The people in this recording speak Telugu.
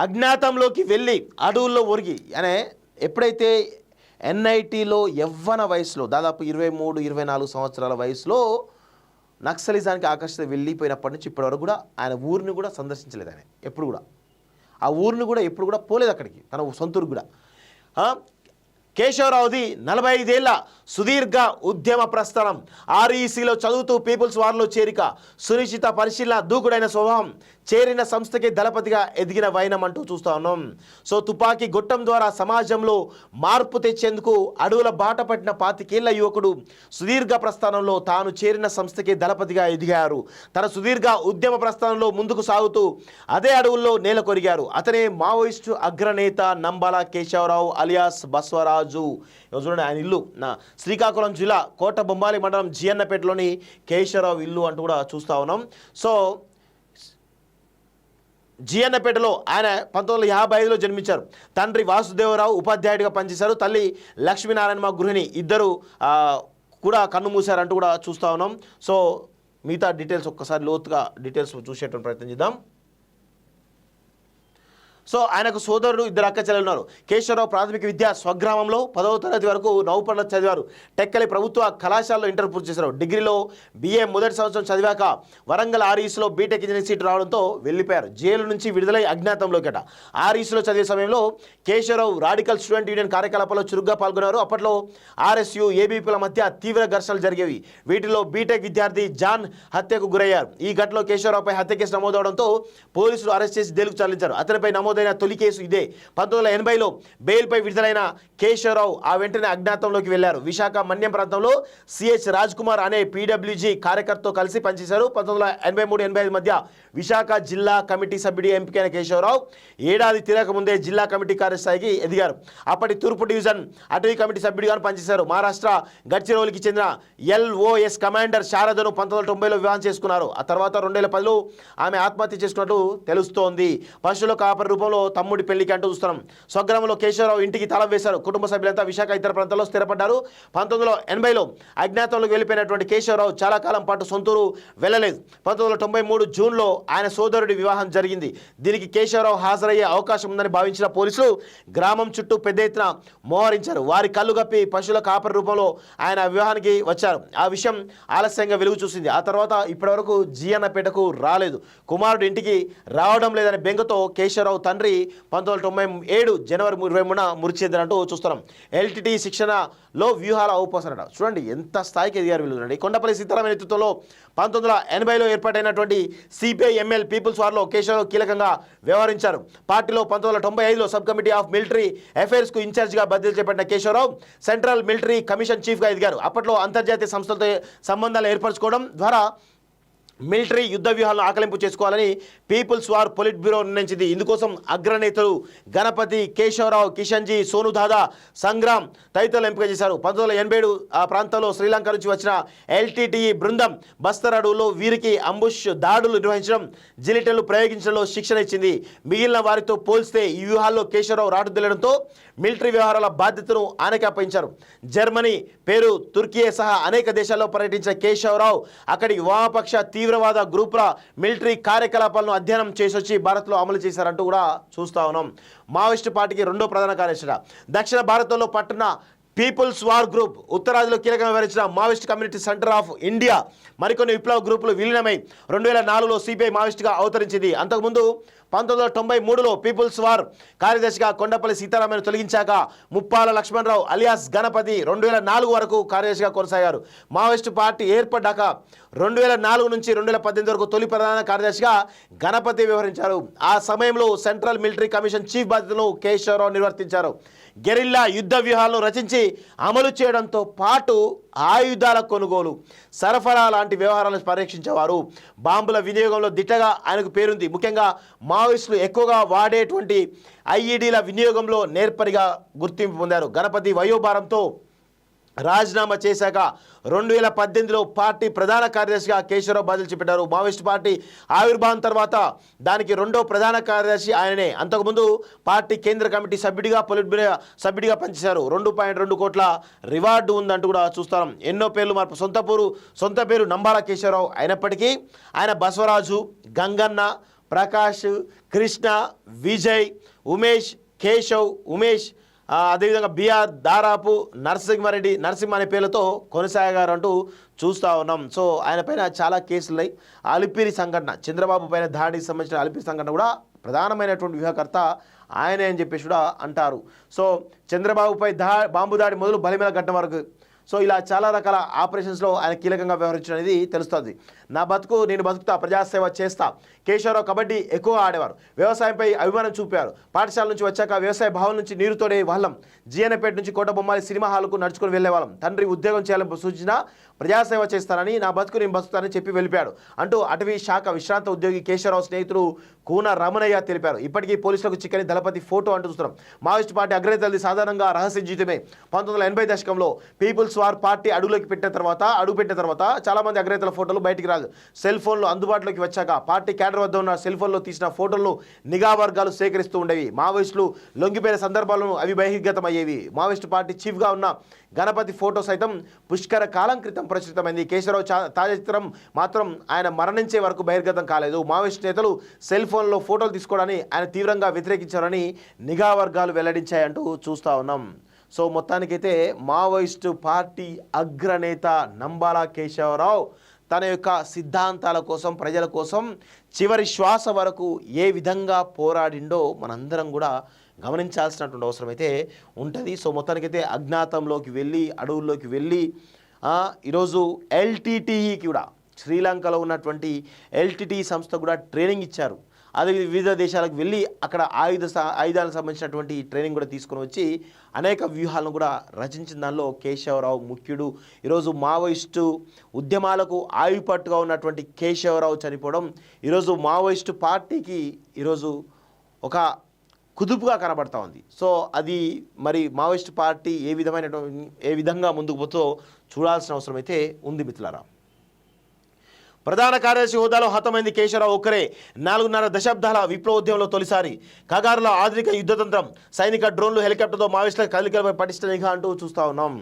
అజ్ఞాతంలోకి వెళ్ళి అడవుల్లో ఒరిగి అనే ఎప్పుడైతే ఎన్ఐటీలో యవ్వన వయసులో దాదాపు 23-24 సంవత్సరాల వయసులో నక్సలిజానికి ఆకర్షిత వెళ్ళిపోయినప్పటి నుంచి ఇప్పటివరకు కూడా ఆయన ఊరిని కూడా సందర్శించలేదు. ఆయన ఎప్పుడు కూడా ఆ ఊరిని కూడా ఎప్పుడు కూడా పోలేదు అక్కడికి, తన సొంతూరు కూడా. కేశవరావుది 45 ఏళ్ల సుదీర్ఘ ఉద్యమ ప్రస్థానం. ఆర్ఈసీలో చదువుతూ పీపుల్స్ వార్లో చేరిక, సునిశ్చిత పరిశీలన, దూకుడైన స్వభావం, చేరిన సంస్థకి దళపతిగా ఎదిగిన వైనం అంటూ చూస్తూ ఉన్నాం. సో తుపాకీ గొట్టం ద్వారా సమాజంలో మార్పు తెచ్చేందుకు అడవుల బాట పట్టిన 25 ఏళ్ల యువకుడు సుదీర్ఘ ప్రస్థానంలో తాను చేరిన సంస్థకి దళపతిగా ఎదిగారు. తన సుదీర్ఘ ఉద్యమ ప్రస్థానంలో ముందుకు సాగుతూ అదే అడవుల్లో నేల కొరిగారు. అతనే మావోయిస్టు అగ్రనేత నంబాల కేశవరావు అలియాస్ బస్వరాజు. చూడండి, ఆయన ఇల్లు శ్రీకాకుళం జిల్లా కోట బొమ్మాలి మండలం జియన్నపేటలోని కేశవరావు ఇల్లు అంటూ కూడా చూస్తూ ఉన్నాం. సో జియన్నపేటలో ఆయన 1955లో జన్మించారు. తండ్రి వాసుదేవరావు ఉపాధ్యాయుడిగా పనిచేశారు. తల్లి లక్ష్మీనారాయణ గృహిణి. ఇద్దరు కూడా కన్ను మూశారంటూ కూడా చూస్తూ ఉన్నాం. సో మిగతా డీటెయిల్స్ ఒక్కసారి లోతుగా డీటెయిల్స్ చూసేటువంటి ప్రయత్నం చేద్దాం. సో ఆయనకు సోదరుడు, 2 అక్క చెల్లెలు ఉన్నారు. కేశవరావు ప్రాథమిక విద్య స్వగ్రామంలో 10వ తరగతి వరకు నౌపర్ల చదివారు. టెక్కలి ప్రభుత్వ కళాశాలలో ఇంటర్ పూర్తి చేశారు. డిగ్రీలో BA మొదటి సంవత్సరం చదివాక వరంగల్ ఆర్ఈసీలో బీటెక్ ఇంజనీరింగ్ సీట్ రావడంతో వెళ్ళిపోయారు. జైలు నుంచి విడుదలై అజ్ఞాతంలోకి ఆర్ఈసీలో చదివే సమయంలో కేశవరావు రాడికల్ స్టూడెంట్ యూనియన్ కార్యకలాపాల్లో చురుగ్గా పాల్గొన్నారు. అప్పట్లో RSU, ABPల మధ్య తీవ్ర ఘర్షణలు జరిగేవి. వీటిలో బీటెక్ విద్యార్థి జాన్ హత్యకు గురయ్యారు. ఈ ఘటనలో కేశవరావుపై హత్య కేసు నమోదవడంతో పోలీసులు అరెస్ట్ చేసి జైలుకు తరలించారు. అతనిపై నమోదైన తొలి కేసు ఇదే. 1980లో బెయిల్పై విడుదలైన కేశవరావు ఆ వెంటనే అజ్ఞాతంలోకి వెళ్లారు. విశాఖ మన్యం ప్రాంతంలో CH రాజ్ కుమార్ అనే PWG కార్యకర్తతో కలిసి పనిచేశారు. 1983-85 మధ్య విశాఖ జిల్లా కమిటీ సభ్యుడి ఎంపికైన కేశవరావు ఏడాది తిరగక ముందే జిల్లా కమిటీ కార్యస్థాయికి ఎదిగారు. అప్పటి తూర్పు డివిజన్ అటవీ కమిటీ సభ్యుడిగా పనిచేశారు. మహారాష్ట్ర గడ్చిరోలికి చెందిన LOS కమాండర్ శారదను 1990లో వివాహం చేసుకున్నారు. ఆ తర్వాత 2010లో ఆమె ఆత్మహత్య చేసుకున్నట్టు తెలుస్తోంది. పశువుల కాపరి రూపంలో తమ్ముడి పెళ్లికి అంటూ చూస్తున్నాం. స్వగ్రామంలో కేశవరావు ఇంటికి తాళం వేశారు. కుటుంబ సభ్యులంతా విశాఖ ఇతర ప్రాంతాల్లో స్థిరపడ్డారు. 1980లో అజ్ఞాతంలోకి వెళ్ళిపోయినటువంటి కేశవరావు చాలా కాలం పాటు సొంతూరు వెళ్ళలేదు. 1993 జూన్లో ఆయన సోదరుడి వివాహం జరిగింది. దీనికి కేశవరావు హాజరయ్యే అవకాశం ఉందని భావించిన పోలీసులు గ్రామం చుట్టూ పెద్ద ఎత్తున మోహరించారు. వారి కళ్ళు గప్పి పశువుల కాపరి రూపంలో ఆయన వివాహానికి వచ్చారు. ఆ విషయం ఆలస్యంగా వెలుగు చూసింది. ఆ తర్వాత ఇప్పటివరకు జియన్నపేటకు రాలేదు. కుమారుడు ఇంటికి రావడం లేదనే బెంగతో కేశవరావు తండ్రి 1997 జనవరి 23న మృతి చెందినట్టు చూస్తున్నాం. LTT శిక్షణలో వ్యూహాల ఔపోసనట. చూడండి ఎంత స్థాయికి ఎదిగారు వీళ్ళు. చూడండి, కొండపల్లి సీతారామ నేతృత్వంలో 1980లో ఏర్పాటైనటువంటి CPI-ML పీపుల్స్ వార్లో కేశవరావు కీలకంగా వ్యవహరించారు. పార్టీలో 1995లో సబ్ కమిటీ ఆఫ్ మిలిటరీ అఫైర్స్కు ఇన్ఛార్జిగా బాధ్యతలు చేపట్టిన కేశవరావు సెంట్రల్ మిలిటరీ కమిషన్ చీఫ్గా ఎదిగారు. అప్పట్లో అంతర్జాతీయ సంస్థలతో సంబంధాలు ఏర్పరచుకోవడం ద్వారా మిలిటరీ యుద్ధ వ్యూహాలను ఆకలింపు చేసుకోవాలని పీపుల్స్ వార్ పొలిట్ బ్యూరో నిర్ణయించింది. ఇందుకోసం అగ్రనేతలు గణపతి, కేశవరావు, కిషన్జీ, సోను దాదా, సంగ్రామ్ తదితరులు ఎంపిక చేశారు. 1987 ఆ ప్రాంతంలో శ్రీలంక నుంచి వచ్చిన LTTE బృందం బస్తర్ అడవుల్లో వీరికి అంబుష్ దాడులు నిర్వహించడం, జిలిటన్లు ప్రయోగించడంలో శిక్షణ ఇచ్చింది. మిగిలిన వారితో పోల్స్తే ఈ వ్యూహాల్లో కేశవరావు రాటుదిల్లడంతో మిలిటరీ వ్యవహారాల బాధ్యతను ఆయనకి అప్పగించారు. జర్మనీ, పెరు, తుర్కీ సహా అనేక దేశాల్లో పర్యటించిన కేశవరావు అక్కడి వామపక్ష తీవ్రవాద గ్రూపుల మిలిటరీ కార్యకలాపాలను అధ్యయనం చేసొచ్చి భారత్లో అమలు చేశారంటూ కూడా చూస్తా ఉన్నాం. మావోయిస్టు పార్టీకి 2వ ప్రధాన కార్యదర్శి. దక్షిణ భారతంలో పట్టణ పీపుల్స్ వార్ గ్రూప్, ఉత్తరాదిలో కీలకంగా వ్యవహరించిన Maoist community centre of India మరికొన్ని విప్లవ గ్రూపులు విలీనమై 2004లో CPI మావోయిస్టుగా అవతరించింది. అంతకుముందు 1993లో పీపుల్స్ వార్ కార్యదర్శిగా కొండపల్లి సీతారామను తొలగించాక ముప్పాల లక్ష్మణరావు అలియాస్ గణపతి 2004 వరకు కార్యదర్శిగా కొనసాగారు. మావోయిస్టు పార్టీ ఏర్పడ్డాక 2004 నుంచి 2018 వరకు తొలి ప్రధాన కార్యదర్శిగా గణపతి వ్యవహరించారు. ఆ సమయంలో సెంట్రల్ మిలిటరీ కమిషన్ చీఫ్ బాధ్యతను కేశవరావు నిర్వర్తించారు. గెరిల్లా యుద్ధ వ్యూహాలను రచించి అమలు చేయడంతో పాటు ఆయుధాల కొనుగోలు, సరఫరా లాంటి వ్యవహారాలను పరీక్షించేవారు. బాంబుల వినియోగంలో దిట్టగా ఆయనకు పేరుంది. ముఖ్యంగా మావోయిస్టులు ఎక్కువగా వాడేటువంటి IEDల వినియోగంలో నేర్పరిగా గుర్తింపు పొందారు. గణపతి వయోభారంతో రాజీనామా చేశాక 2018లో పార్టీ ప్రధాన కార్యదర్శిగా కేశవరావు బాధ్యతలు చేపట్టారు. మావోయిస్టు పార్టీ ఆవిర్భావం తర్వాత దానికి 2వ ప్రధాన కార్యదర్శి ఆయననే. అంతకుముందు పార్టీ కేంద్ర కమిటీ సభ్యుడిగా, పొలిట్ బ్యూరో సభ్యుడిగా పనిచేశారు. 2.2 కోట్ల రివార్డు ఉందంటూ కూడా చూస్తాం. ఎన్నో పేర్లు మార్పు. సొంత పేరు నంబాల కేశవరావు అయినప్పటికీ ఆయన బసవరాజు, గంగన్న, ప్రకాష్, కృష్ణ, విజయ్, ఉమేష్, కేశవ్, ఉమేష్, అదేవిధంగా బిఆర్, దారాపు, నరసింహ అనే పేర్లతో కొనసాగారు అంటూ చూస్తూ ఉన్నాం. సో ఆయన పైన చాలా కేసులు ఉన్నాయి. అలిపిరి సంఘటన, చంద్రబాబు పైన దాడికి సంబంధించిన అలిపిరి సంఘటన కూడా ప్రధానమైనటువంటి వ్యూహకర్త ఆయనే అని చెప్పేసి కూడా అంటారు. సో చంద్రబాబుపై బాంబు దాడి మొదలు బలిమేల ఘటన వరకు సో ఇలా చాలా రకాల ఆపరేషన్స్లో ఆయన కీలకంగా వ్యవహరించడం అనేది తెలుస్తుంది. నా బతుకు నేను బతుకుతా, ప్రజాసేవ చేస్తా. కేశవరావు కబడ్డీ ఎక్కువ ఆడేవారు, వ్యవసాయంపై అభిమానం చూపారు. పాఠశాల నుంచి వచ్చాక వ్యవసాయ భావం నుంచి నీరు తోడే వాళ్ళం. జీఎన్పేట నుంచి కోటబొమ్మాలి సినిమా హాల్కు నడుచుకొని వెళ్ళేవాళ్ళం. తండ్రి ఉద్యోగం చేయాలని సూచించిన ప్రజాసేవ చేస్తానని, నా బతుకు నేను బతుకుతానని చెప్పి వెళ్ళిపాడు అంటూ అటవీ శాఖ విశ్రాంత ఉద్యోగి కేశవరావు స్నేహితుడు కూన రమణయ్య తెలిపారు. ఇప్పటికీ పోలీసులకు చిక్కని దళపతి ఫోటో అంటూ చూస్తున్నాం. మావోయిస్టు పార్టీ అగ్రనేతలది సాధారణంగా రహస్య జీవితమే. 1980 దశకంలో పీపుల్స్ వార్ పార్టీ అడుగు పెట్టిన తర్వాత చాలా మంది అగ్రనేతల ఫోటోలు బయటికి రాదు. సెల్ ఫోన్లు అందుబాటులోకి వచ్చాక పార్టీ క్యాడర్ వద్ద ఉన్న సెల్ ఫోన్లో తీసిన ఫోటోలను నిఘా వర్గాలు సేకరిస్తూ ఉండేవి. మావోయిస్టులు లొంగిపోయిన సందర్భాలను అవి బహిర్గతం అయ్యేవి. మావోయిస్టు పార్టీ చీఫ్గా ఉన్న గణపతి ఫోటో సైతం పుష్కర కాలం క్రితం ప్రచురితమైంది. కేశవరావు తాజా చిత్రం మాత్రం ఆయన మరణించే వరకు బహిర్గతం కాలేదు. మావోయిస్టు నేతలు సెల్ ఫోన్లో ఫోటోలు తీసుకోవడాన్ని ఆయన తీవ్రంగా వ్యతిరేకించారని నిఘా వర్గాలు వెల్లడించాయంటూ చూస్తూ ఉన్నాం. సో మొత్తానికైతే మావోయిస్టు పార్టీ అగ్రనేత నంబాల కేశవరావు తన యొక్క సిద్ధాంతాల కోసం, ప్రజల కోసం చివరి శ్వాస వరకు ఏ విధంగా పోరాడిండో మనందరం కూడా గమనించాల్సినటువంటి అవసరం అయితే ఉంటుంది. సో మొత్తానికైతే అజ్ఞాతంలోకి వెళ్ళి, అడవుల్లోకి వెళ్ళి ఈరోజు ఎల్టీటీఈకి కూడా, శ్రీలంకలో ఉన్నటువంటి ఎల్టీటీ సంస్థ కూడా ట్రైనింగ్ ఇచ్చారు. అది వివిధ దేశాలకు వెళ్ళి అక్కడ ఆయుధాలకు సంబంధించినటువంటి ట్రైనింగ్ కూడా తీసుకొని వచ్చి అనేక వ్యూహాలను కూడా రచించిన దానిలో కేశవరావు ముఖ్యుడు. ఈరోజు మావోయిస్టు ఉద్యమాలకు ఆయుపట్టుగా ఉన్నటువంటి కేశవరావు చనిపోవడం ఈరోజు మావోయిస్టు పార్టీకి ఈరోజు ఒక కుదుపుగా కనబడతా ఉంది. సో అది మరి మావోయిస్టు పార్టీ ఏ విధంగా ముందుకు పోతో చూడాల్సిన అవసరం అయితే ఉంది మిత్రులారా. ప్రధాన కార్యదర్శి హోదాలో హతమైంది కేశవరావు ఒక్కరే. 4.5 దశాబ్దాల విప్లవోద్యమంలో తొలిసారి. కగారులో ఆధునిక యుద్ధతంత్రం, సైనిక డ్రోన్లు, హెలికాప్టర్తో మావోయిస్టుల కదలికలపై పటిష్ట నిఘా అంటూ చూస్తూ ఉన్నాం.